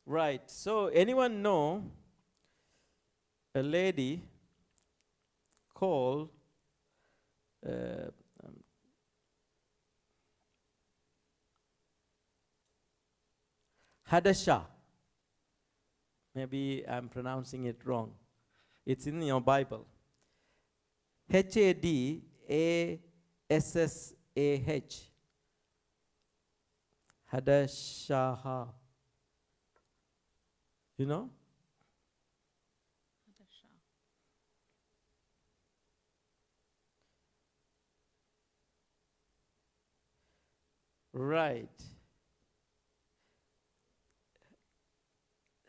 Right. So, anyone know a lady called uh, um, Hadasha? Maybe I'm pronouncing it wrong. It's in your Bible. Hadassash. Hadashaha. You know? Hadasha. Right.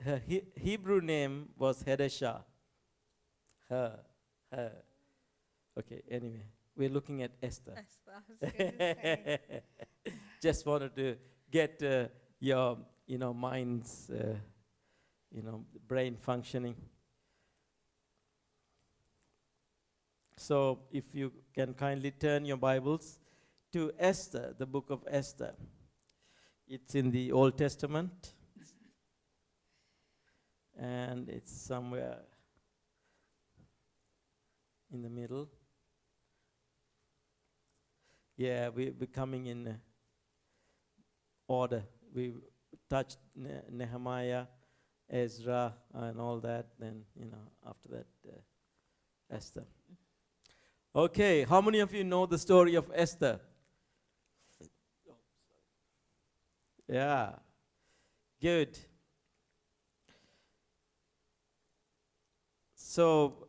Her Hebrew name was Hadasha. Her. Her. Okay, anyway. We're looking at Esther. Esther, I was going to say. Just wanted to get your, mind's, brain functioning. So, if you can kindly turn your Bibles to Esther, the book of Esther. It's in the Old Testament, and it's somewhere in the middle. Yeah, we're coming in order. We touched Nehemiah, Ezra, and all that. Then, after that, Esther. Okay, how many of you know the story of Esther? Yeah, good. So,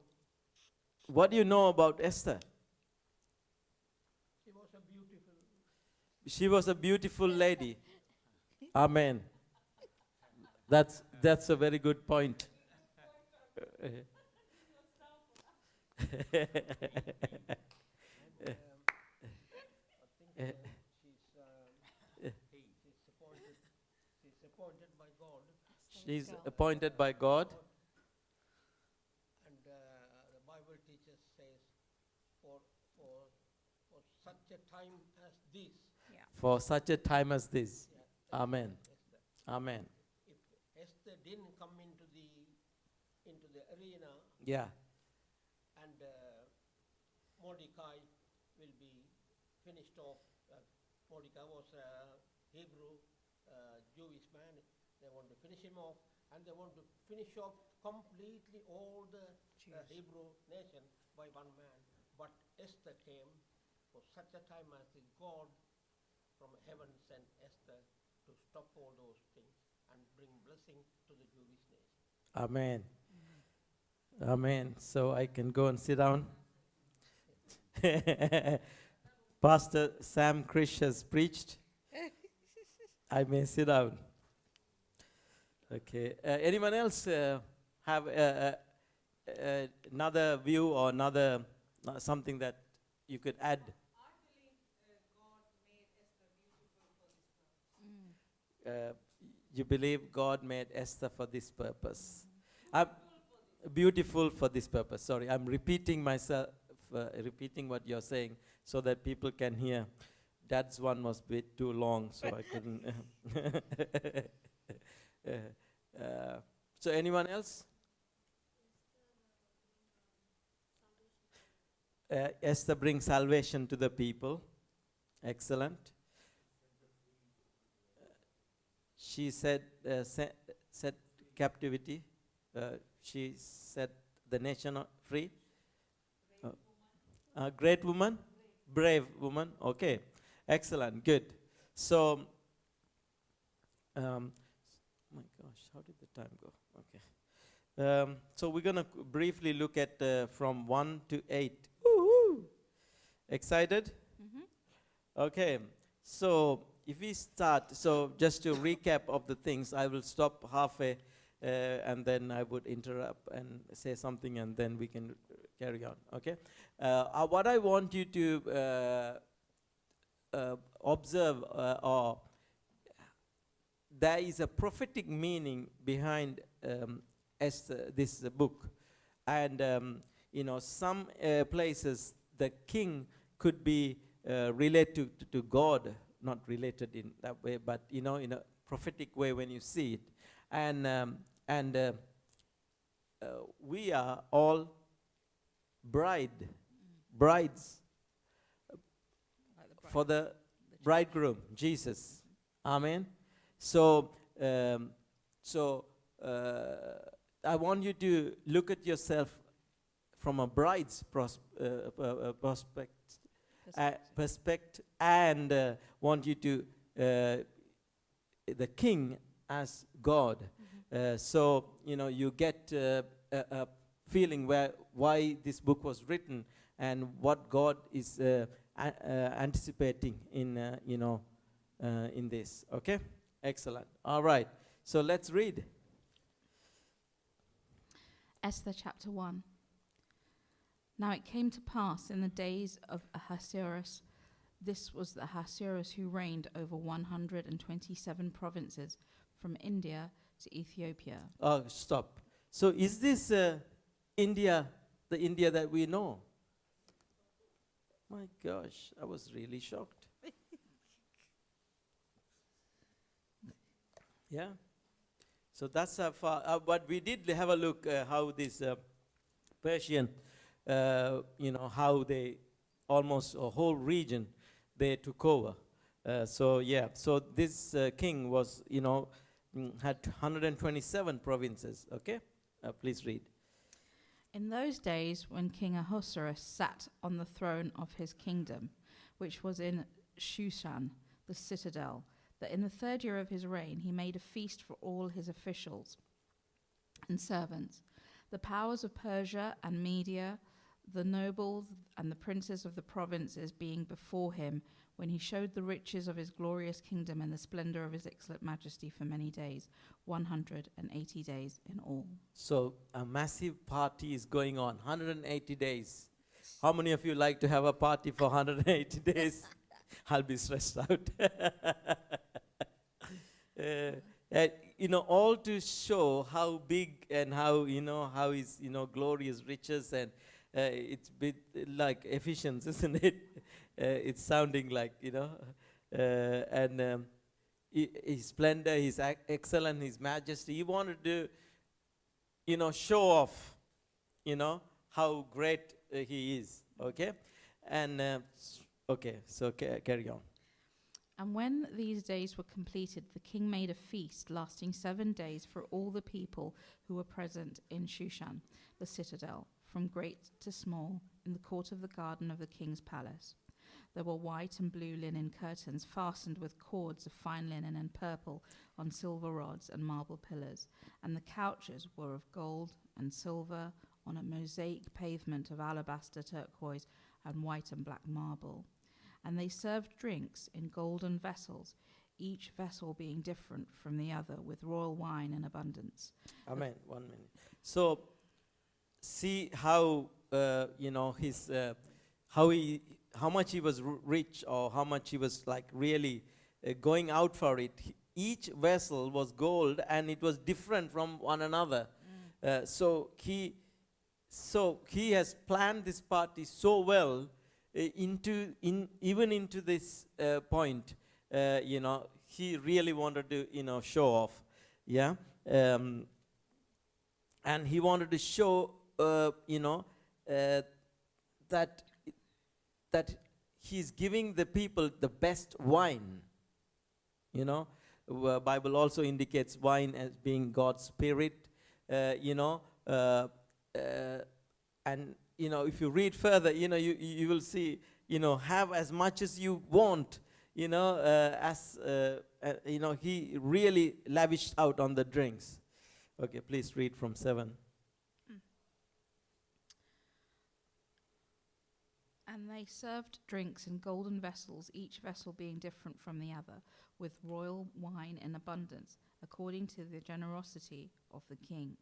what do you know about Esther? She was a beautiful lady. Amen. That's a very good point. She's appointed by God. And the Bible teaches says, for such a time as this. Yeah. For such a time as this. Yeah, Amen. Esther. Amen. If Esther didn't come into the arena, Yeah. and Mordecai will be finished off. Mordecai was a Hebrew Jewish man. They want to finish him off, and they want to finish off completely all the Hebrew nation by one man. But Esther came for such a time as the God from heaven sent Esther to stop all those things and bring blessing to the Jewish nation. Amen. Amen. So I can go and sit down. Pastor Sam Krish has preached. I may sit down. Okay. Anyone else have another view or another something that you could add? You believe God made Esther for this purpose. Beautiful for this purpose. Sorry, I'm repeating myself, repeating what you're saying so that people can hear. That's one was a bit too long, so I couldn't. So anyone else? Esther brings salvation to the people. Excellent. She said, set captivity. She set the nation free. Great woman? Brave woman. Okay. Excellent. Good. So, my gosh, how did the time go? Okay. So we're going to briefly look at from 1 to 8. Woo-hoo! Excited? Mm-hmm. Okay. So if we start, so just to recap of the things, I will stop halfway and then I would interrupt and say something and then we can carry on. Okay. What I want you to observe or there is a prophetic meaning behind Esther, this book. And, some places the king could be related to God, not related in that way, but, in a prophetic way when you see it. and we are all brides Like the for bride. the bridegroom, Jesus. Amen. So, I want you to look at yourself from a bride's perspective, and want you to the King as God. So you get a feeling why this book was written and what God is anticipating in in this. Okay, excellent. All right, so let's read. Esther chapter 1. Now it came to pass in the days of Ahasuerus, this was the Ahasuerus who reigned over 127 provinces from India to Ethiopia. Stop. So is this India, the India that we know? My gosh, I was really shocked. Yeah. So that's far. But we did have a look how this Persian, how they almost a whole region they took over. So this king was, had 127 provinces. Okay, please read. In those days, when King Ahasuerus sat on the throne of his kingdom, which was in Shushan, the citadel, that in the 3rd year of his reign he made a feast for all his officials and servants, the powers of Persia and Media, the nobles and the princes of the provinces being before him, when he showed the riches of his glorious kingdom and the splendor of his excellent majesty for many days, 180 days in all. So a massive party is going on, 180 days. How many of you like to have a party for 180 days? I'll be stressed out. All to show how big and how his glorious riches, and it's bit like Ephesians, isn't it? It's sounding like and his splendor, his excellence, his majesty. He wanted to show off how great he is. Okay, and so carry on. And when these days were completed, the king made a feast lasting 7 days for all the people who were present in Shushan, the citadel, from great to small, in the court of the garden of the king's palace. There were white and blue linen curtains fastened with cords of fine linen and purple on silver rods and marble pillars, and the couches were of gold and silver on a mosaic pavement of alabaster, turquoise, and white and black marble. And they served drinks in golden vessels, each vessel being different from the other, with royal wine in abundance. Amen. 1 minute. So, see how his how much he was rich, or how much he was like really going out for it. Each vessel was gold, and it was different from one another. So he has planned this party so well. Even into this point, he really wanted to, show off, yeah, and he wanted to show, that he's giving the people the best wine. Bible also indicates wine as being God's spirit, and. If you read further, you will see, have as much as you want, he really lavished out on the drinks. Okay, please read from 7. And they served drinks in golden vessels, each vessel being different from the other, with royal wine in abundance, according to the generosity of the king.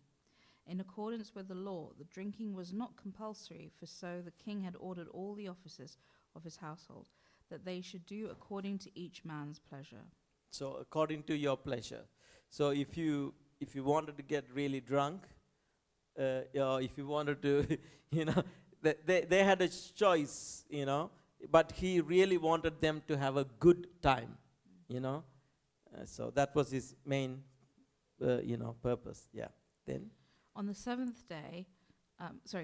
In accordance with the law, the drinking was not compulsory, for so the king had ordered all the officers of his household, that they should do according to each man's pleasure. So according to your pleasure. So if you wanted to get really drunk, or if you wanted to, they had a choice, but he really wanted them to have a good time, So that was his main purpose. Yeah. Then. On the seventh day,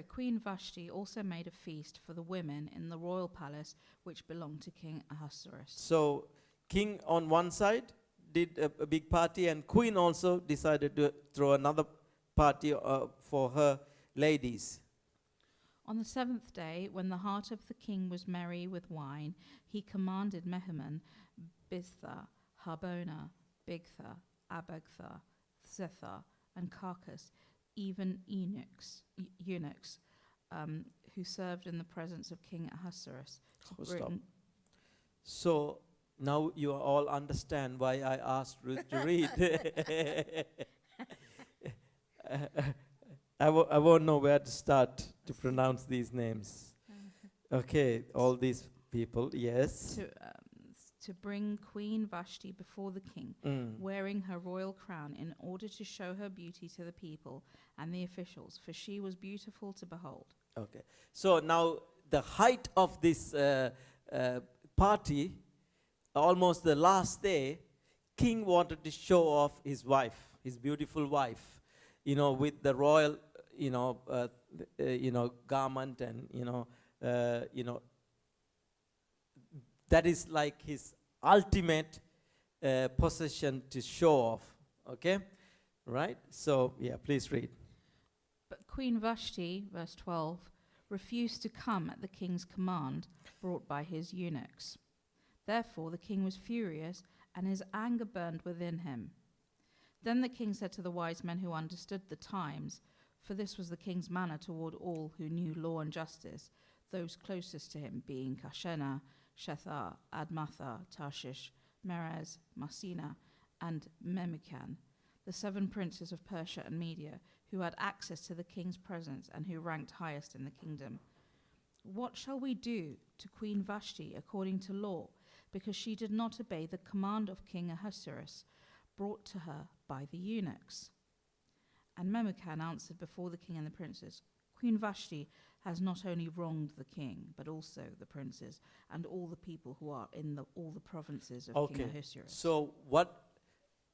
Queen Vashti also made a feast for the women in the royal palace which belonged to King Ahasuerus. So king on one side did a big party, and queen also decided to throw another party for her ladies. On the seventh day, when the heart of the king was merry with wine, he commanded Mehuman, Biztha, Harbona, Bigtha, Abagtha, Zethar, and Carcass, even eunuchs who served in the presence of King Ahasuerus, to Oh, stop. bring. So now you all understand why I asked Ruth to read. I won't know where to start to pronounce these names. Okay, all these people, yes. To bring Queen Vashti before the king, wearing her royal crown, in order to show her beauty to the people and the officials, for she was beautiful to behold. Okay, so now the height of this party, almost the last day, king wanted to show off his wife, his beautiful wife, with the royal, garment, and that is like his ultimate possession to show off. Okay, right? So yeah, please read. But Queen Vashti, verse 12, refused to come at the king's command brought by his eunuchs. Therefore the king was furious, and his anger burned within him. Then the king said to the wise men who understood the times, for this was the king's manner toward all who knew law and justice, those closest to him being Kashena, Shethar, Admatha, Tarshish, Meres, Marsina, and Memucan, the 7 princes of Persia and Media, who had access to the king's presence and who ranked highest in the kingdom. What shall we do to Queen Vashti according to law, because she did not obey the command of King Ahasuerus, brought to her by the eunuchs? And Memucan answered before the king and the princes, Queen Vashti has not only wronged the king, but also the princes and all the people who are in all the provinces of King Ahasuerus. So what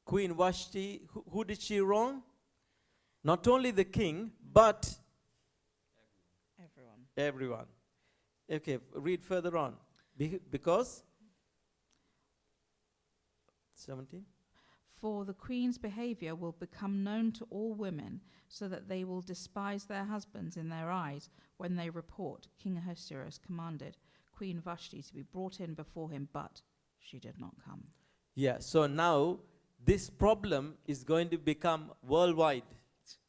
Queen Vashti, who did she wrong? Not only the king, but everyone. Okay, read further on. Because 17. For the queen's behavior will become known to all women, so that they will despise their husbands in their eyes when they report King Ahasuerus commanded Queen Vashti to be brought in before him, but she did not come. Yeah, so now this problem is going to become worldwide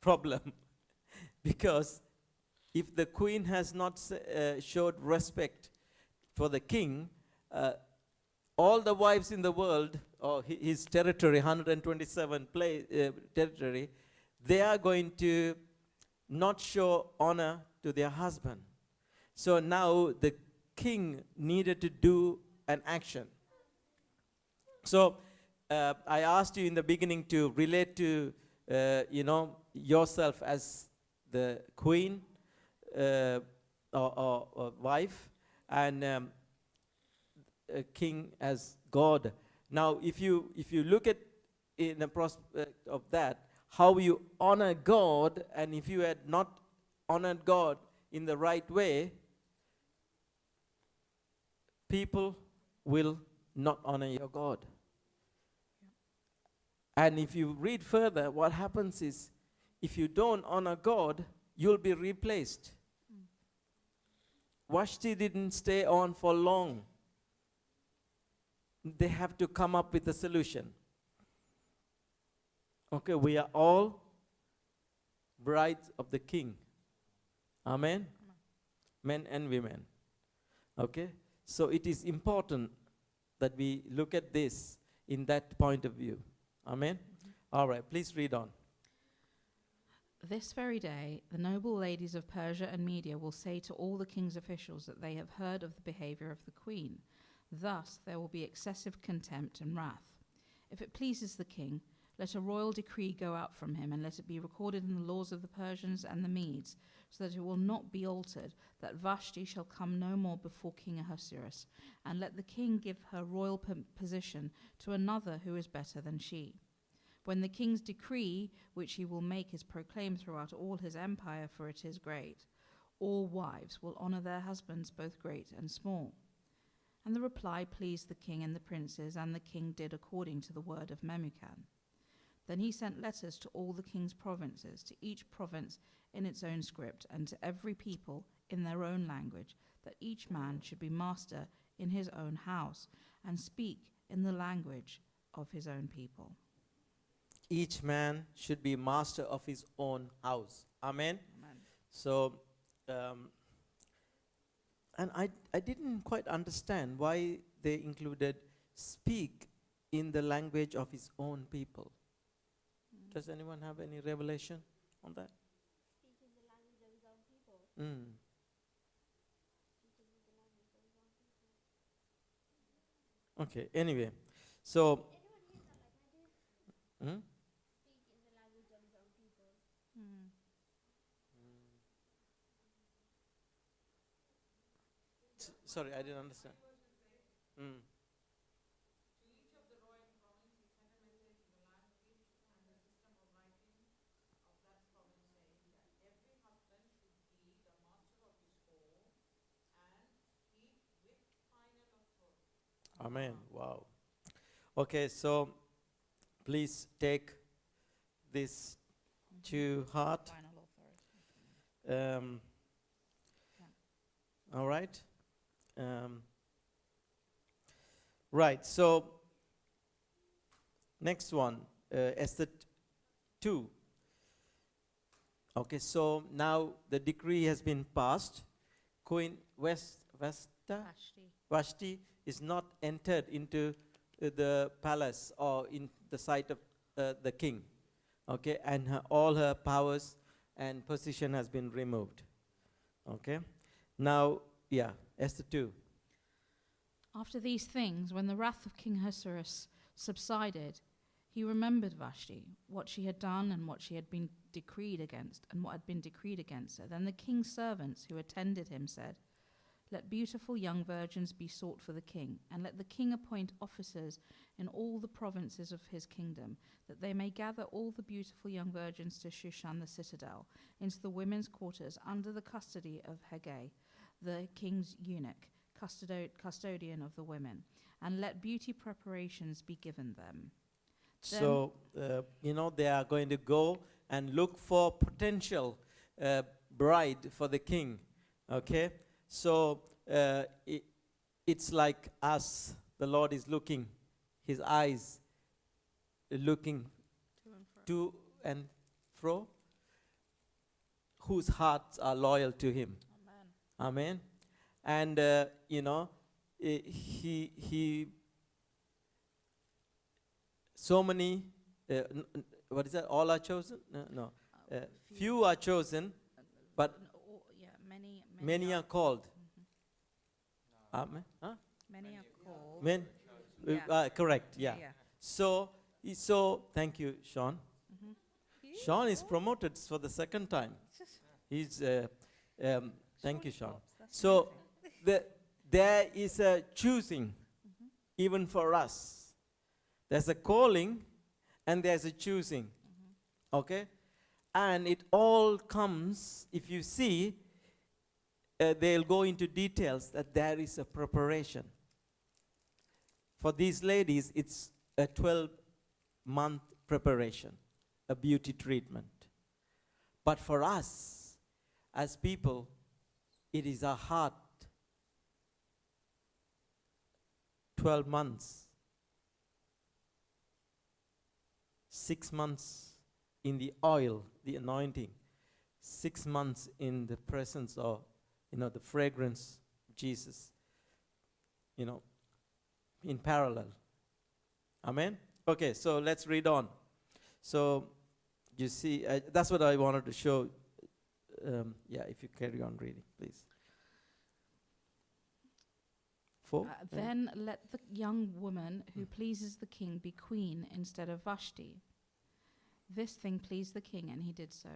problem because if the queen has not showed respect for the king, all the wives in the world, or his territory, 127 territory, they are going to not show honor to their husband. So now the king needed to do an action. So I asked you in the beginning to relate to, yourself as the queen or wife, and a king as God. Now, if you look at in a prospect of that, how you honor God, and if you had not honored God in the right way, people will not honor your God. And if you read further, what happens is, if you don't honor God, you'll be replaced. Vashti didn't stay on for long. They have to come up with a solution. Okay, we are all brides of the King. Amen? Men and women. Okay? So it is important that we look at this in that point of view. Amen? All right, please read on. This very day, the noble ladies of Persia and Media will say to all the king's officials that they have heard of the behavior of the queen. Thus there will be excessive contempt and wrath. If it pleases the king, let a royal decree go out from him, and let it be recorded in the laws of the Persians and the Medes, so that it will not be altered, that Vashti shall come no more before King Ahasuerus, and let the king give her royal position to another who is better than she. When the king's decree, which he will make, is proclaimed throughout all his empire, for it is great, all wives will honor their husbands, both great and small. And the reply pleased the king and the princes, and the king did according to the word of Memucan. Then he sent letters to all the king's provinces, to each province in its own script, and to every people in their own language, that each man should be master in his own house, and speak in the language of his own people. Each man should be master of his own house. Amen. Amen. So, and I didn't quite understand why they included speak in the language of his own people. Does anyone have any revelation on that? Speak in the language of his own people. Mm. Speaking in the language of his own people. Okay, anyway. So, Anyone hear that like I did? hmm? Speak in the language of his own people. Sorry, I didn't understand. Mm. Amen. Wow. Okay, so please take this to heart. Final authority. All right. Right. So next one, Esther 2. Okay. So now the decree has been passed. Queen Vashti is not entered into the palace or in the sight of the king. Okay, and all her powers and position has been removed. Okay, now, yeah, Esther 2. After these things, when the wrath of King Ahasuerus subsided, he remembered Vashti, what she had done and what she had been decreed against, and what had been decreed against her. Then the king's servants who attended him said, "Let beautiful young virgins be sought for the king, and let the king appoint officers in all the provinces of his kingdom, that they may gather all the beautiful young virgins to Shushan the citadel, into the women's quarters, under the custody of Hegai, the king's eunuch, custodian of the women, and let beauty preparations be given them." So, they are going to go and look for potential bride for the king. Okay? So, it's like us, the Lord is looking, his eyes looking to and fro, whose hearts are loyal to him. Amen. Amen. And, he so many, what is that? All are chosen? No. Few are chosen, but many are called. Amen. Huh? Many are called. Men, Yeah. correct. Yeah. So thank you, Sean. Sean is promoted for the second time. He's. Thank you, Sean. So there is a choosing, even for us. There's a calling, and there's a choosing. Okay, and it all comes. If you see, they'll go into details that there is a preparation. For these ladies, it's a 12-month preparation, a beauty treatment. But for us, as people, it is a heart. 12 months. 6 months in the oil, the anointing. 6 months in the presence of, the fragrance of Jesus. In parallel. Amen? Okay, so let's read on. So, you see, that's what I wanted to show. If you carry on reading, please. 4? Then let the young woman who pleases the king be queen instead of Vashti. This thing pleased the king, and he did so.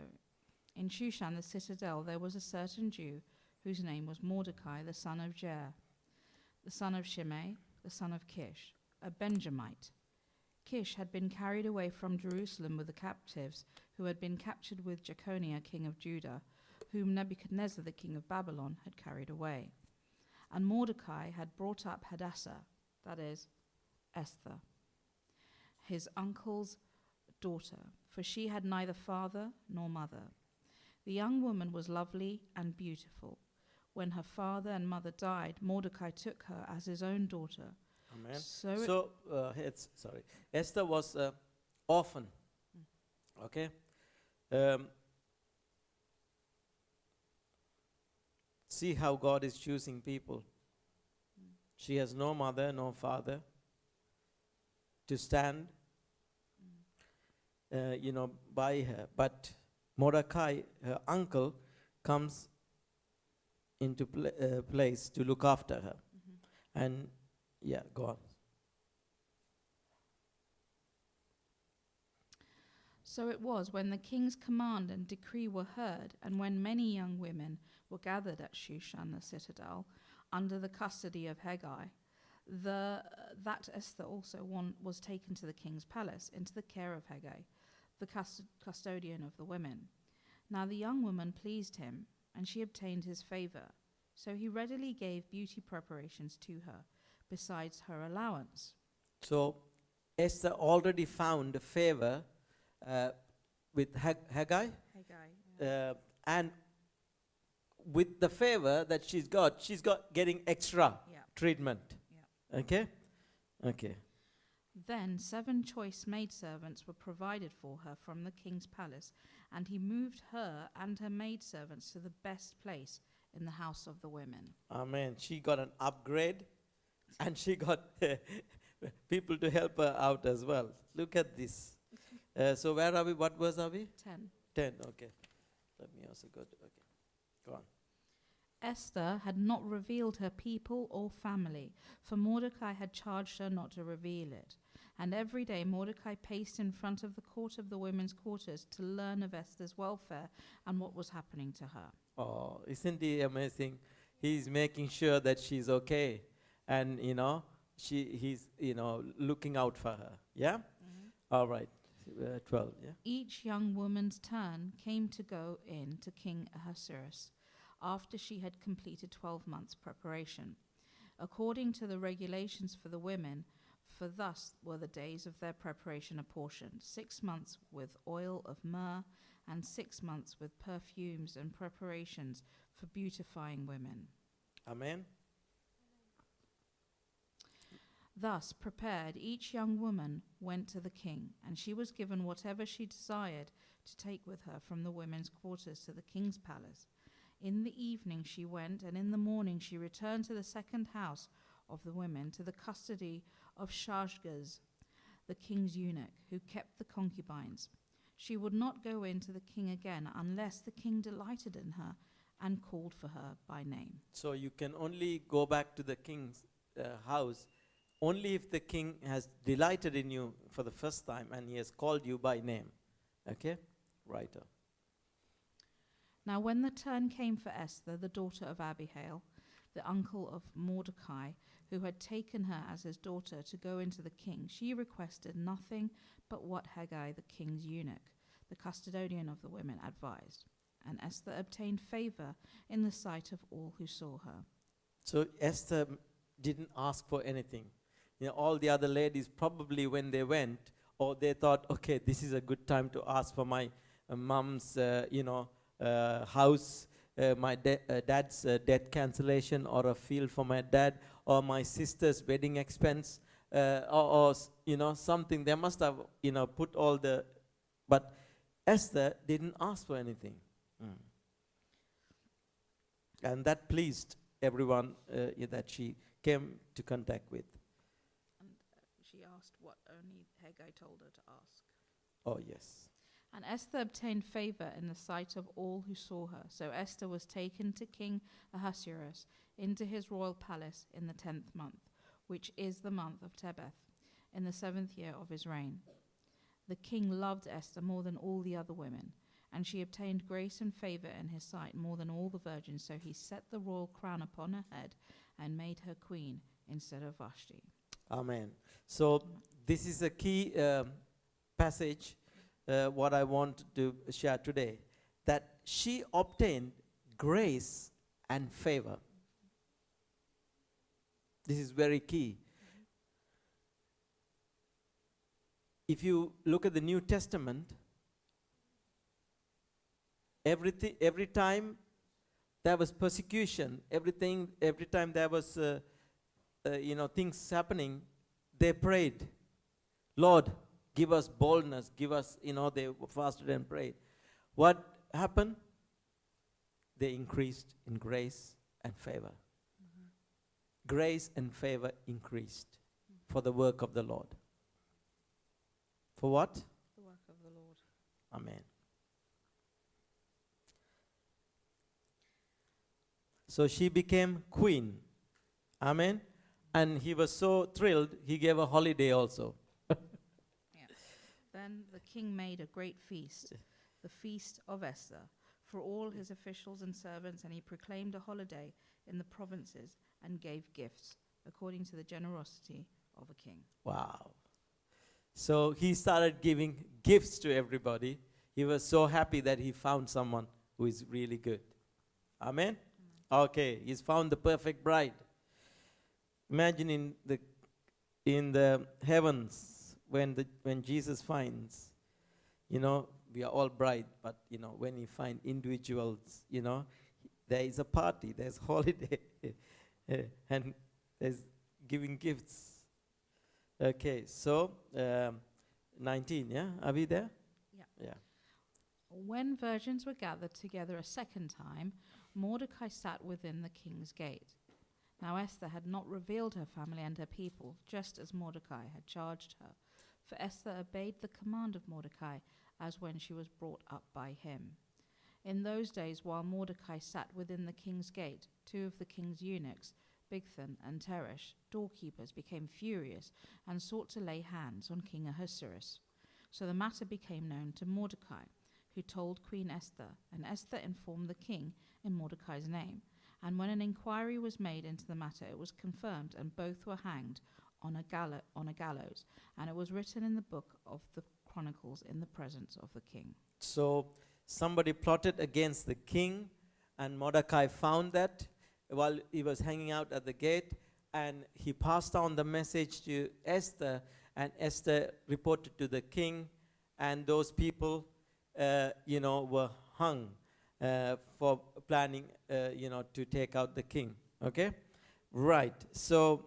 In Shushan the citadel there was a certain Jew whose name was Mordecai, the son of Jair, the son of Shimei, the son of Kish, a Benjamite. Kish had been carried away from Jerusalem with the captives who had been captured with Jeconiah, king of Judah, whom Nebuchadnezzar, the king of Babylon, had carried away. And Mordecai had brought up Hadassah, that is, Esther, his uncle's daughter, for she had neither father nor mother. The young woman was lovely and beautiful. When her father and mother died, Mordecai took her as his own daughter. Amen. So Esther was orphan. Okay. See how God is choosing people. She has no mother, no father to stand, by her. But Mordecai, her uncle, comes into place to look after her. And go on. So it was when the king's command and decree were heard, and when many young women were gathered at Shushan the citadel, under the custody of Haggai, that Esther also was taken to the king's palace, into the care of Haggai, the custodian of the women. Now the young woman pleased him, and she obtained his favor. So he readily gave beauty preparations to her, besides her allowance. So Esther already found favor with Haggai, and with the favor that she's got getting extra treatment. Yeah. Okay. Then 7 choice maidservants were provided for her from the king's palace, and he moved her and her maidservants to the best place in the house of the women. Amen. She got an upgrade, and she got people to help her out as well. Look at this. So where are we? What verse are we? 10. 10. Okay. Let me also go to. Okay. Go on. Esther had not revealed her people or family, for Mordecai had charged her not to reveal it. And every day Mordecai paced in front of the court of the women's quarters to learn of Esther's welfare and what was happening to her. Oh, isn't he amazing? He's making sure that she's okay, and he's looking out for her. Yeah. All right. 12. Yeah. Each young woman's turn came to go in to King Ahasuerus after she had completed 12 months' preparation, according to the regulations for the women, for thus were the days of their preparation apportioned, 6 months with oil of myrrh, and 6 months with perfumes and preparations for beautifying women. Amen. Thus prepared, each young woman went to the king, and she was given whatever she desired to take with her from the women's quarters to the king's palace. In the evening she went, and in the morning she returned to the second house of the women, to the custody of Shashgaz, the king's eunuch, who kept the concubines. She would not go in to the king again unless the king delighted in her and called for her by name. So you can only go back to the king's house only if the king has delighted in you for the first time and he has called you by name. Okay? Right. Now when the turn came for Esther, the daughter of Abihail, the uncle of Mordecai, who had taken her as his daughter to go into the king, she requested nothing but what Haggai, the king's eunuch, the custodian of the women, advised. And Esther obtained favor in the sight of all who saw her. So Esther didn't ask for anything. All the other ladies probably when they went, or they thought, okay, this is a good time to ask for my mom's, house, my dad's death cancellation, or a field for my dad, or my sister's wedding expense, or something. They must have, put all the, but Esther didn't ask for anything. And that pleased everyone that she came to contact with. And she asked what only Haggai told her to ask. Oh, yes. And Esther obtained favor in the sight of all who saw her. So Esther was taken to King Ahasuerus into his royal palace in the 10th month, which is the month of Tebeth, in the 7th year of his reign. The king loved Esther more than all the other women, and she obtained grace and favor in his sight more than all the virgins. So he set the royal crown upon her head and made her queen instead of Vashti. Amen. So this is a key passage, what I want to share today, that she obtained grace and favor. This is very key. If you look at the New Testament, every time there was persecution, every time there was things happening, they prayed, Lord, give us boldness, give us, they fasted and prayed. What happened? They increased in grace and favor. Grace and favor increased for the work of the Lord. For what? The work of the Lord. Amen. So she became queen. Amen. And he was so thrilled, he gave a holiday also. Then the king made a great feast, the feast of Esther, for all his officials and servants, and he proclaimed a holiday in the provinces and gave gifts according to the generosity of a king. Wow. So he started giving gifts to everybody. He was so happy that he found someone who is really good. Amen? Okay, he's found the perfect bride. Imagine in the heavens when Jesus finds, we are all bride, but when he finds individuals, there is a party, there's holiday, and there's giving gifts. Okay, so 19, yeah? Are we there? Yeah. When virgins were gathered together a second time, Mordecai sat within the king's gate. Now Esther had not revealed her family and her people, just as Mordecai had charged her. For Esther obeyed the command of Mordecai, as when she was brought up by him. In those days, while Mordecai sat within the king's gate, 2 of the king's eunuchs, Bigthan and Teresh, doorkeepers, became furious and sought to lay hands on King Ahasuerus. So the matter became known to Mordecai, who told Queen Esther, and Esther informed the king in Mordecai's name. And when an inquiry was made into the matter, it was confirmed, and both were hanged on a gallows. And it was written in the book of the Chronicles in the presence of the king. So somebody plotted against the king, and Mordecai found that while he was hanging out at the gate, and he passed on the message to Esther, and Esther reported to the king, and those people, were hung for planning, to take out the king. Okay? Right. So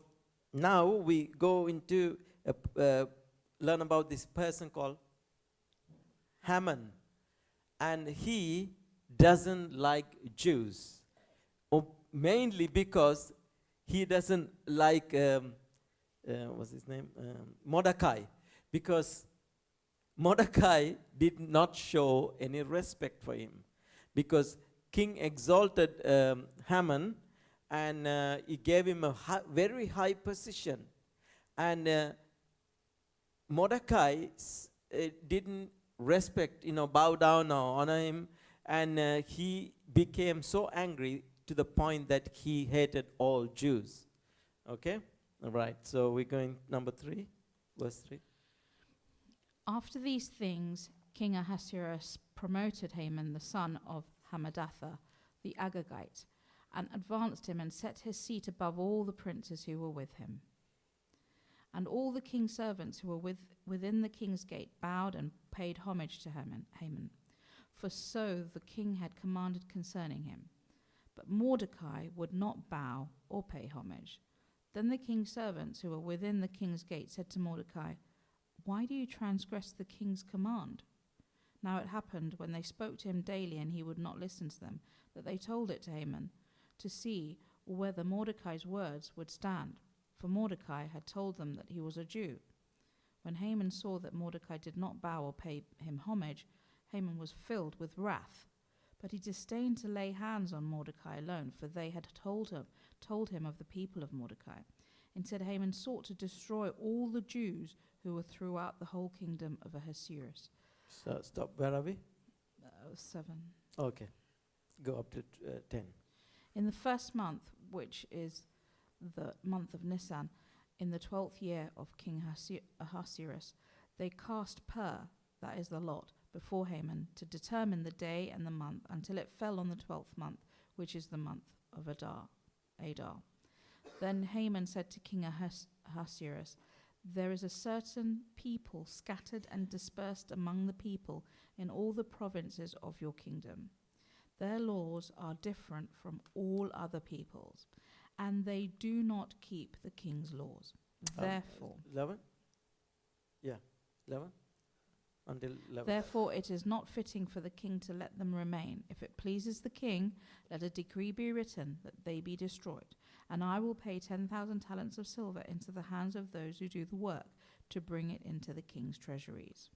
now we go into learn about this person called Haman, and he doesn't like Jews, mainly because he doesn't like what's his name, Mordecai, because Mordecai did not show any respect for him, because king exalted Haman, and he gave him a very high position, and Mordecai didn't respect, bow down or honor him, and he became so angry to the point that he hated all Jews. Okay? All right. So we're going number 3, verse 3. After these things, King Ahasuerus promoted Haman, the son of Hammedatha, the Agagite, and advanced him and set his seat above all the princes who were with him. And all the king's servants who were within the king's gate bowed and paid homage to Haman, for so the king had commanded concerning him. But Mordecai would not bow or pay homage. Then the king's servants who were within the king's gate said to Mordecai, "Why do you transgress the king's command?" Now it happened, when they spoke to him daily and he would not listen to them, that they told it to Haman, to see whether Mordecai's words would stand. For Mordecai had told them that he was a Jew. When Haman saw that Mordecai did not bow or pay him homage, Haman was filled with wrath. But he disdained to lay hands on Mordecai alone, for they had told him of the people of Mordecai. Instead, Haman sought to destroy all the Jews who were throughout the whole kingdom of Ahasuerus. So stop. Where are we? 7. Okay. Go up to 10. In the first month, which is the month of Nisan, In the 12th year of King Ahasuerus, they cast Pur, that is the lot, before Haman to determine the day and the month until it fell on the 12th month, which is the month of Adar. Then Haman said to King Ahasuerus, "There is a certain people scattered and dispersed among the people in all the provinces of your kingdom. Their laws are different from all other peoples, and they do not keep the king's laws. Therefore, 11? Yeah, 11? Until 11. Therefore, it is not fitting for the king to let them remain. If it pleases the king, let a decree be written that they be destroyed. And I will pay 10,000 talents of silver into the hands of those who do the work to bring it into the king's treasuries."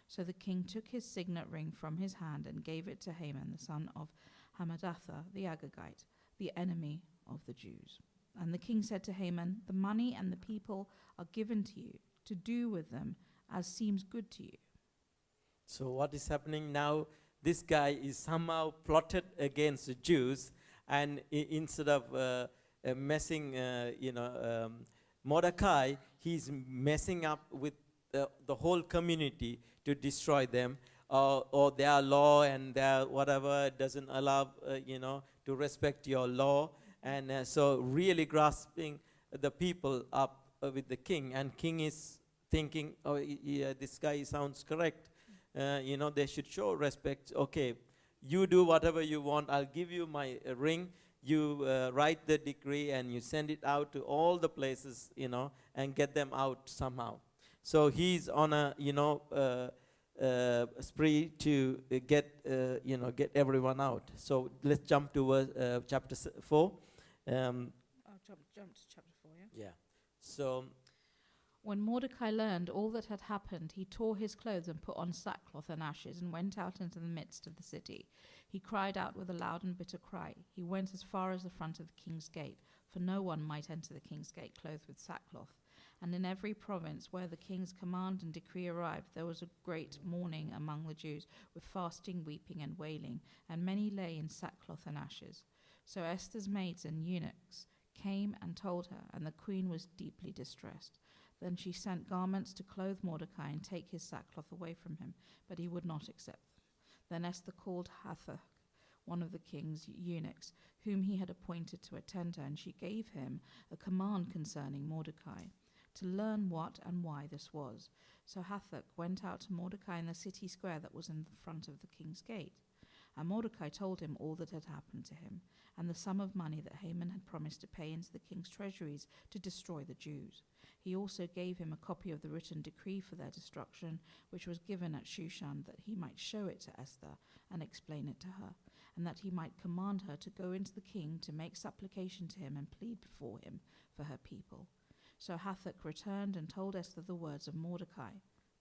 So the king took his signet ring from his hand and gave it to Haman, the son of Hammedatha the Agagite, the enemy of the Jews. And the king said to Haman, "The money and the people are given to you to do with them as seems good to you." So what is happening now? This guy is somehow plotted against the Jews, and instead of messing, Mordecai, he's messing up with the whole community to destroy them, or their law and their whatever doesn't allow, to respect your law, and so really grasping the people up with the king, and king is thinking, "Oh, yeah, this guy sounds correct. They should show respect. Okay, you do whatever you want. I'll give you my ring. You write the decree and you send it out to all the places, and get them out somehow." So he's on a, spree to get everyone out. So let's jump to chapter 4. I'll jump to chapter 4, yeah? Yeah. So When Mordecai learned all that had happened, he tore his clothes and put on sackcloth and ashes and went out into the midst of the city. He cried out with a loud and bitter cry. He went as far as the front of the king's gate, for no one might enter the king's gate clothed with sackcloth. And in every province where the king's command and decree arrived, there was a great mourning among the Jews, with fasting, weeping, and wailing, and many lay in sackcloth and ashes. So Esther's maids and eunuchs came and told her, and the queen was deeply distressed. Then she sent garments to clothe Mordecai and take his sackcloth away from him, but he would not accept them. Then Esther called Hathach, one of the king's eunuchs, whom he had appointed to attend her, and she gave him a command concerning Mordecai, to learn what and why this was. So Hathach went out to Mordecai in the city square that was in the front of the king's gate. And Mordecai told him all that had happened to him, and the sum of money that Haman had promised to pay into the king's treasuries to destroy the Jews. He also gave him a copy of the written decree for their destruction, which was given at Shushan, that he might show it to Esther and explain it to her, and that he might command her to go into the king to make supplication to him and plead before him for her people. So Hathach returned and told Esther the words of Mordecai.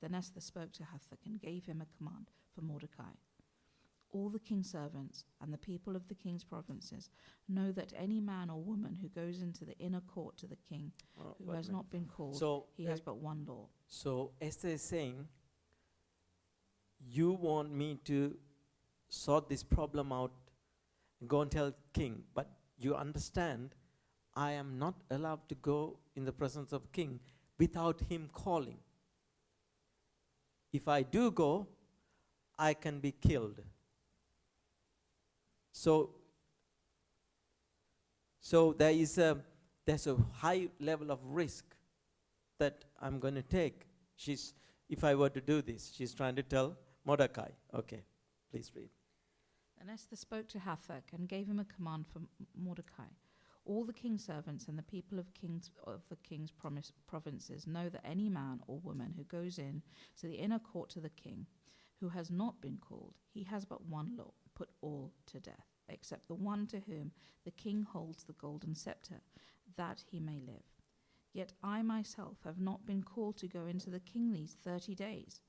Then Esther spoke to Hathach and gave him a command for Mordecai. All the king's servants and the people of the king's provinces know that any man or woman who goes into the inner court to the king, who has not been called, So he has but one law. So Esther is saying, you want me to sort this problem out and go and tell king, but you understand I am not allowed to go in the presence of king without him calling. If I do go, I can be killed. So there's a high level of risk that I'm going to take. If I were to do this, she's trying to tell Mordecai. Okay, please read. Then Esther spoke to Hathach and gave him a command for Mordecai. All the king's servants and the people of the king's provinces know that any man or woman who goes in to the inner court to the king, who has not been called, he has but one law: put all to death, except the one to whom the king holds the golden scepter, that he may live. Yet I myself have not been called to go into the king these 30 days.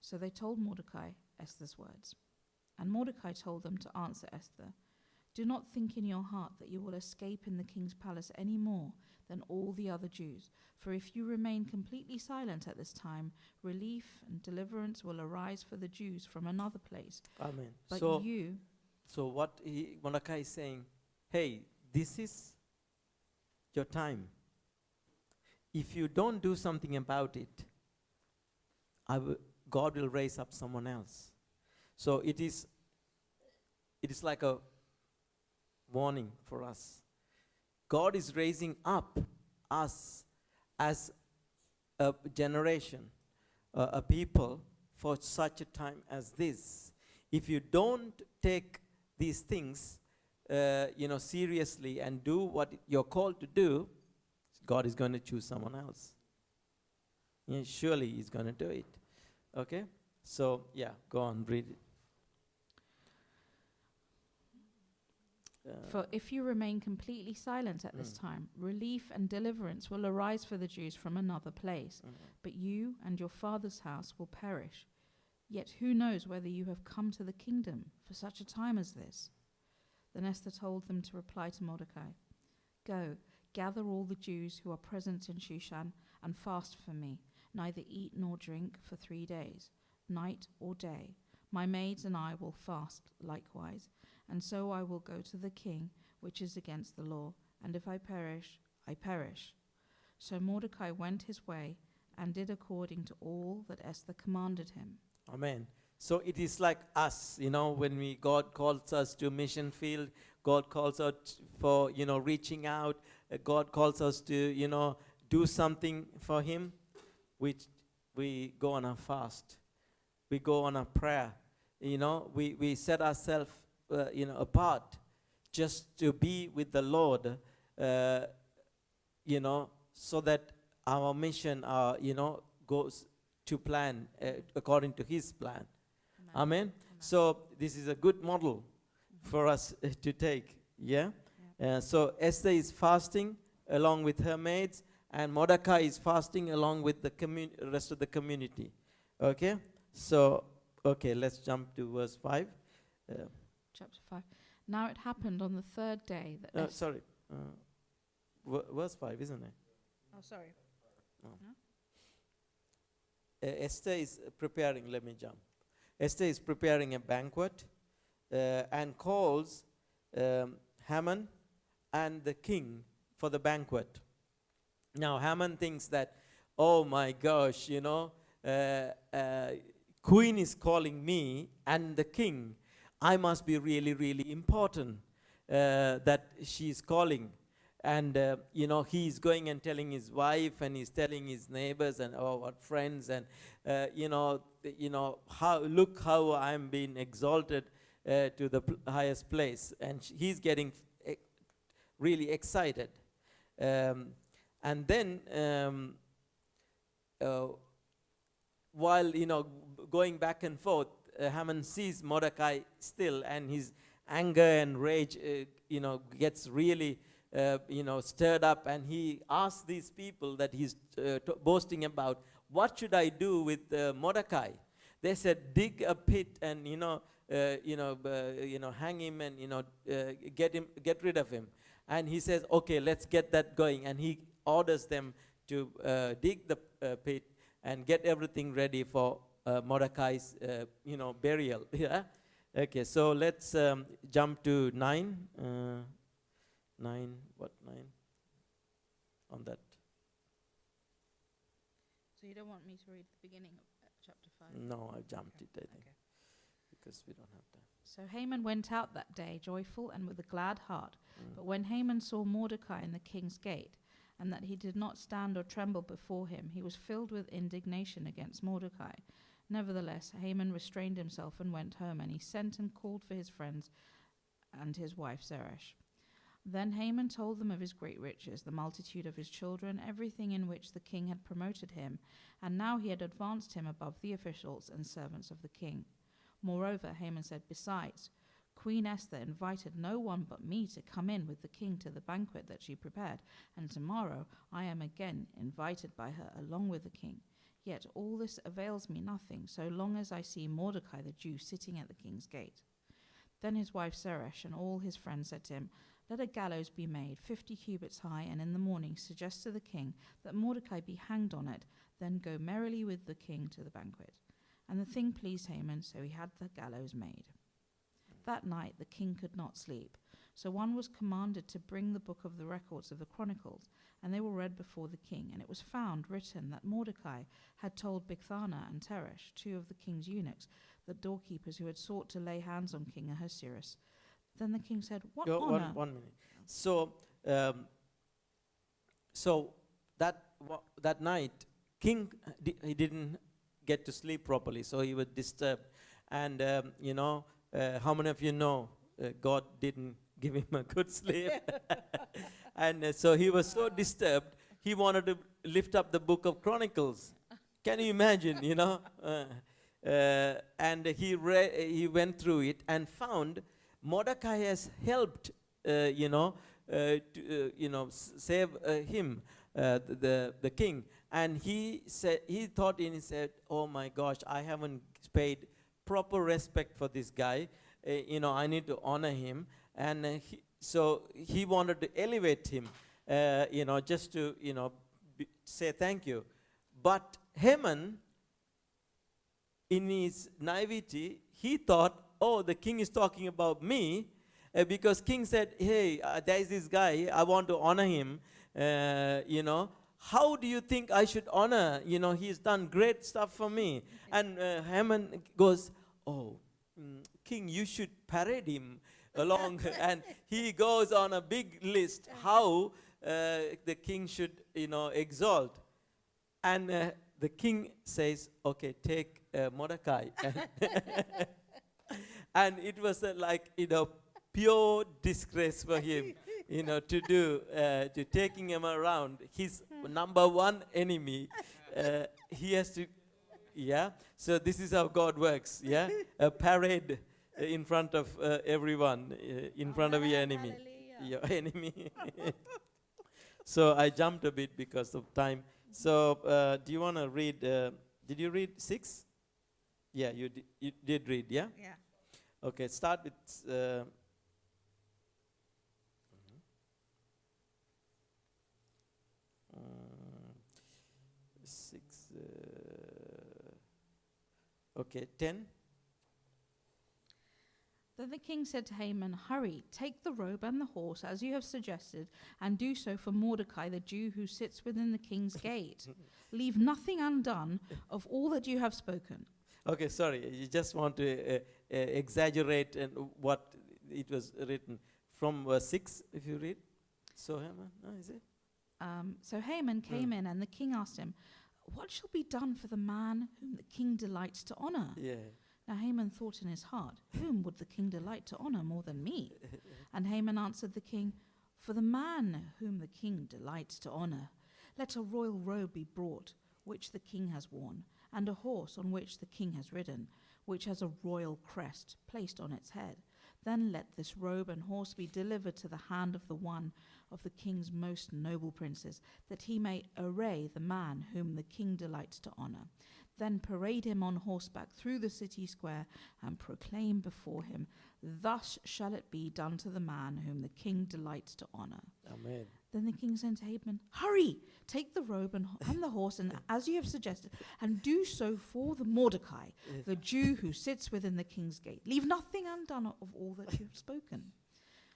So they told Mordecai Esther's words. And Mordecai told them to answer Esther, "Do not think in your heart that you will escape in the king's palace any more than all the other Jews. For if you remain completely silent at this time, relief and deliverance will arise for the Jews from another place. Amen. But So what Mordecai is saying, hey, this is your time. if you don't do something about it, God will raise up someone else. So it is like a warning for us. God is raising up us as a generation, a people for such a time as this. If you don't take these things, seriously and do what you're called to do, God is going to choose someone else. Yeah, surely He's going to do it. Okay? So, yeah, go on, read it. For if you remain completely silent at this time, relief and deliverance will arise for the Jews from another place. But you and your father's house will perish. Yet who knows whether you have come to the kingdom for such a time as this? Then Esther told them to reply to Mordecai, Go, gather all the Jews who are present in Shushan and fast for me, neither eat nor drink for 3 days, night or day. My maids and I will fast likewise, and so I will go to the king, which is against the law, and if I perish, I perish. So Mordecai went his way and did according to all that Esther commanded him. Amen. So it is like us, when God calls us to mission field, God calls us for, reaching out, God calls us to, do something for Him, we go on a fast, we go on a prayer, we set ourselves, apart just to be with the Lord, so that our mission, goes to plan according to His plan. Amen. So this is a good model for us to take. Yeah. So Esther is fasting along with her maids, and Mordecai is fasting along with the rest of the community. Okay. So let's jump to verse 5. Chapter 5. Now it happened on the third day that Verse 5, isn't it? Oh, sorry. Esther is preparing. Let me jump. Esther is preparing a banquet and calls Haman and the king for the banquet. Now Haman thinks that, oh my gosh, queen is calling me and the king. I must be really, really important that she's calling. And, he's going and telling his wife, and he's telling his neighbors and what friends, and, look how I'm being exalted to the highest place. And he's getting really excited. And then, while, going back and forth, Haman sees Mordecai still, and his anger and rage, gets really stirred up, and he asks these people that he's boasting about, what should I do with Mordecai? They said, dig a pit and hang him and get rid of him. And he says, okay, let's get that going. And he orders them to dig the pit and get everything ready for Mordecai's burial. Yeah. Okay, so let's jump to 9. 9, what 9? On that. So you don't want me to read the beginning of chapter 5? No, I jumped it, I think, Okay. because we don't have time. So Haman went out that day joyful and with a glad heart. But when Haman saw Mordecai in the king's gate, and that he did not stand or tremble before him, he was filled with indignation against Mordecai. Nevertheless, Haman restrained himself and went home, and he sent and called for his friends and his wife Zeresh. Then Haman told them of his great riches, the multitude of his children, everything in which the king had promoted him, and now he had advanced him above the officials and servants of the king. Moreover, Haman said, besides, Queen Esther invited no one but me to come in with the king to the banquet that she prepared, and tomorrow I am again invited by her along with the king. Yet all this avails me nothing, so long as I see Mordecai the Jew sitting at the king's gate. Then his wife Zeresh and all his friends said to him, let a gallows be made 50 cubits high, and in the morning suggest to the king that Mordecai be hanged on it, then go merrily with the king to the banquet. And the thing pleased Haman, so he had the gallows made. That night the king could not sleep, So one was commanded to bring the book of the records of the Chronicles, and they were read before the king. And it was found written that Mordecai had told Bigthana and Teresh, 2 of the king's eunuchs, the doorkeepers who had sought to lay hands on King Ahasuerus. Then the king said, "What Go honor?" one minute. So that night, king he didn't get to sleep properly, so he was disturbed. And how many of you know God didn't give him a good sleep? And so he was so disturbed, he wanted to lift up the book of Chronicles. Can you imagine? And he went through it and found Mordecai has helped, save him, the king. And he thought in his head, "Oh my gosh, I haven't paid proper respect for this guy. I need to honor him." And so he wanted to elevate him, just to say thank you. But Haman, in his naivety, he thought, "Oh, the king is talking about me," because king said, "Hey, there is this guy, I want to honor him. How do you think I should honor? He's done great stuff for me." And Haman goes, "Oh, king, you should parade him along." And he goes on a big list how the king should, exalt. And the king says, "Okay, take Mordecai." And it was pure disgrace for him, to taking him around. His number one enemy, he has to, So this is how God works, a parade in front of everyone, in front of your enemy. Your enemy. So I jumped a bit because of time. So do you want to read, did you read 6? Yeah, you did read, yeah? Yeah. Okay, start with 6. Okay, 10. Then the king said to Haman, "Hurry, take the robe and the horse, as you have suggested, and do so for Mordecai, the Jew who sits within the king's gate. Leave nothing undone of all that you have spoken." Okay, sorry, you just want to exaggerate and what it was written. From verse 6, if you read. So Haman, is it? So Haman came in, and the king asked him, "What shall be done for the man whom the king delights to honor?" Yeah. Now Haman thought in his heart, "Whom would the king delight to honor more than me?" And Haman answered the king, "For the man whom the king delights to honor, let a royal robe be brought, which the king has worn, and a horse on which the king has ridden, which has a royal crest placed on its head. Then let this robe and horse be delivered to the hand of the one of the king's most noble princes, that he may array the man whom the king delights to honor. Then parade him on horseback through the city square and proclaim before him, 'Thus shall it be done to the man whom the king delights to honor.'" Amen. Then the king said to Haman, "Hurry, take the robe and the horse, and as you have suggested, and do so for the Mordecai, the Jew who sits within the king's gate. Leave nothing undone of all that you have spoken."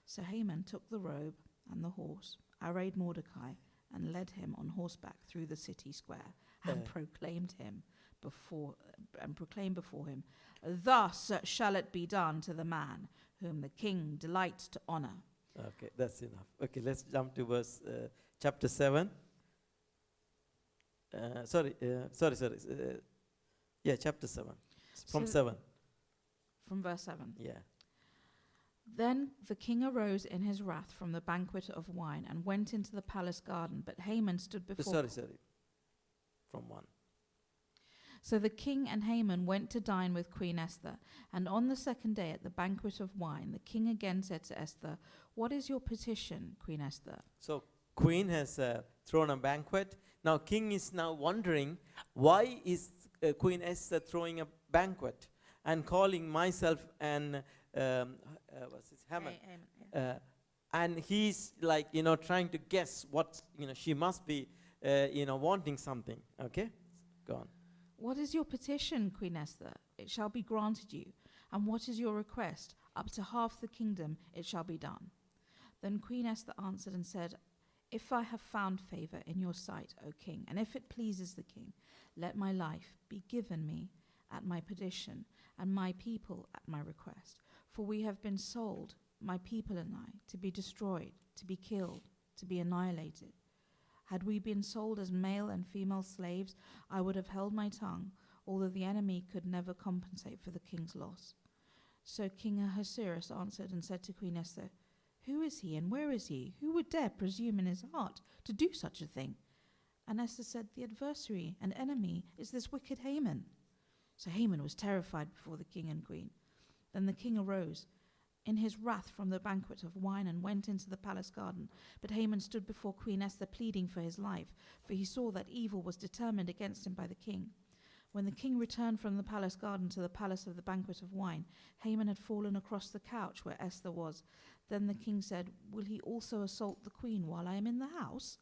So Haman took the robe and the horse, arrayed Mordecai, and led him on horseback through the city square, and proclaimed before him, "Thus shall it be done to the man whom the king delights to honor." Okay, that's enough. Okay, let's jump to verse chapter 7. Sorry. Chapter 7. From So- 7. From verse 7. Yeah. Then the king arose in his wrath from the banquet of wine and went into the palace garden, but Haman stood before... Sorry. From 1. So the king and Haman went to dine with Queen Esther, and on the second day at the banquet of wine, the king again said to Esther, "What is your petition, Queen Esther?" So queen has thrown a banquet. Now king is now wondering, why is Queen Esther throwing a banquet and calling myself and what's his Haman? Haman, yeah. And he's trying to guess what she must be wanting something. Okay, go on. "What is your petition, Queen Esther? It shall be granted you. And what is your request? Up to half the kingdom it shall be done." Then Queen Esther answered and said, "If I have found favor in your sight, O king, and if it pleases the king, let my life be given me at my petition, and my people at my request. For we have been sold, my people and I, to be destroyed, to be killed, to be annihilated. Had we been sold as male and female slaves, I would have held my tongue, although the enemy could never compensate for the king's loss." So King Ahasuerus answered and said to Queen Esther, "Who is he and where is he? Who would dare presume in his heart to do such a thing?" And Esther said, "The adversary and enemy is this wicked Haman." So Haman was terrified before the king and queen. Then the king arose in his wrath from the banquet of wine and went into the palace garden. But Haman stood before Queen Esther pleading for his life, for he saw that evil was determined against him by the king. When the king returned from the palace garden to the palace of the banquet of wine, Haman had fallen across the couch where Esther was. Then the king said, "Will he also assault the queen while I am in the house?"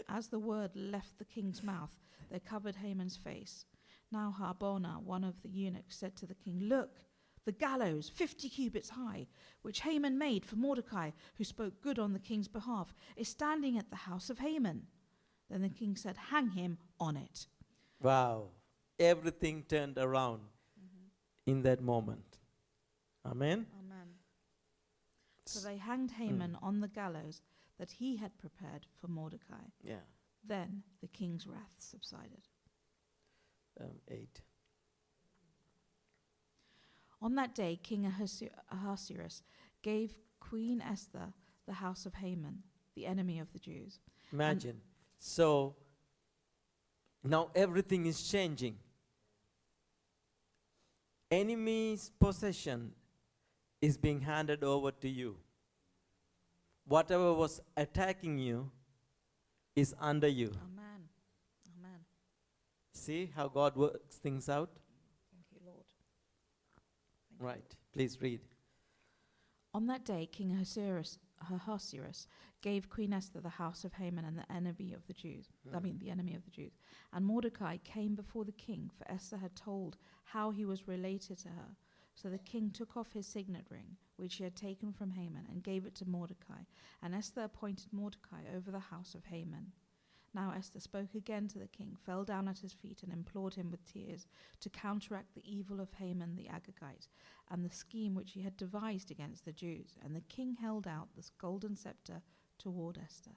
As the word left the king's mouth, they covered Haman's face. Now Harbona, one of the eunuchs, said to the king, "Look, the gallows, 50 cubits high, which Haman made for Mordecai, who spoke good on the king's behalf, is standing at the house of Haman." Then the king said, "Hang him on it." Wow. Everything turned around in that moment. Amen. Amen. So they hanged Haman on the gallows that he had prepared for Mordecai. Yeah. Then the king's wrath subsided. 8. On that day, King Ahasuerus gave Queen Esther the house of Haman, the enemy of the Jews. Imagine. So now everything is changing. Enemy's possession is being handed over to you. Whatever was attacking you is under you. Amen. Amen. See how God works things out? Thank you, Lord. Thank you. Right. Please read. On that day, King Ahasuerus gave Queen Esther the house of Haman and the enemy of the Jews. The enemy of the Jews. And Mordecai came before the king, for Esther had told how he was related to her. So the king took off his signet ring, which he had taken from Haman, and gave it to Mordecai. And Esther appointed Mordecai over the house of Haman. Now Esther spoke again to the king, fell down at his feet, and implored him with tears to counteract the evil of Haman the Agagite, and the scheme which he had devised against the Jews. And the king held out this golden scepter toward Esther.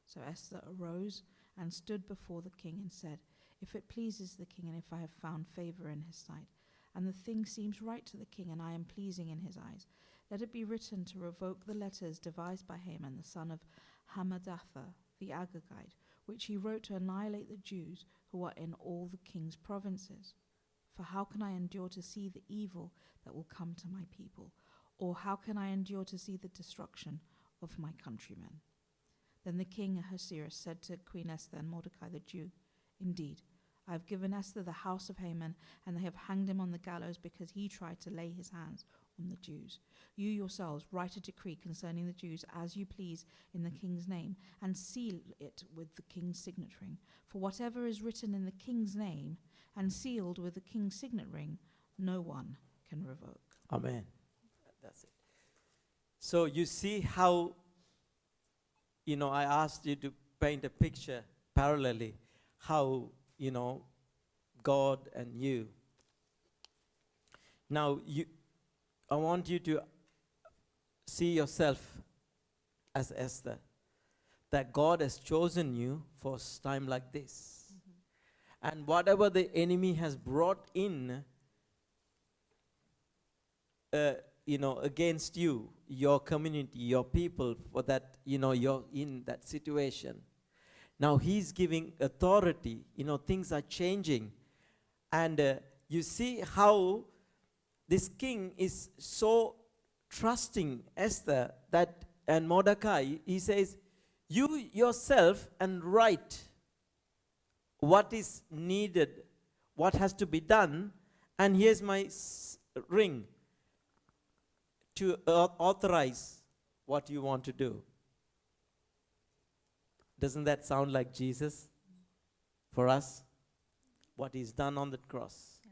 So Esther arose and stood before the king and said, "If it pleases the king, and if I have found favor in his sight, and the thing seems right to the king, and I am pleasing in his eyes, let it be written to revoke the letters devised by Haman, the son of Hammedatha, the Agagite, which he wrote to annihilate the Jews who are in all the king's provinces. For how can I endure to see the evil that will come to my people? Or how can I endure to see the destruction of my countrymen?" Then the king Ahasuerus said to Queen Esther and Mordecai the Jew, "Indeed, I have given Esther the house of Haman, and they have hanged him on the gallows because he tried to lay his hands on the Jews. You yourselves write a decree concerning the Jews as you please in the king's name, and seal it with the king's signet ring. For whatever is written in the king's name and sealed with the king's signet ring, no one can revoke." Amen. That's it. So you see how, I asked you to paint a picture parallelly, how, God and you. Now, I want you to see yourself as Esther, that God has chosen you for a time like this. And whatever the enemy has brought in, against you, your community, your people, for that, you're in that situation. Now he's giving authority, things are changing. And you see how this king is so trusting Esther and Mordecai. He says, "You yourself and write what is needed, what has to be done, and here's my ring to authorize what you want to do." Doesn't that sound like Jesus for us? What he's done on the cross. Yeah.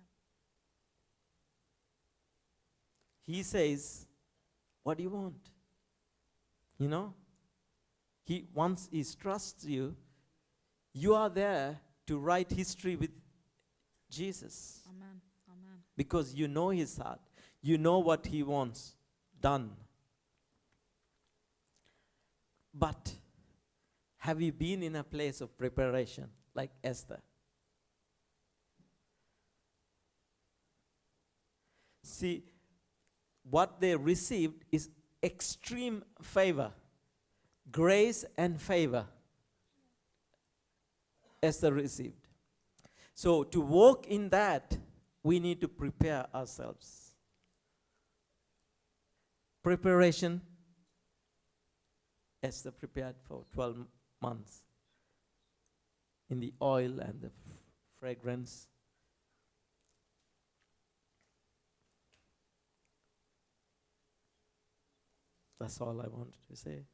He says, what do you want? You know? Once he trusts you, you are there to write history with Jesus. Amen. Amen. Because you know his heart. You know what he wants done. But have you been in a place of preparation like Esther? See, what they received is extreme favor, grace and favor. Esther received. So to walk in that, we need to prepare ourselves. Preparation. Esther prepared for 12 months in the oil and the fragrance. That's all I wanted to say.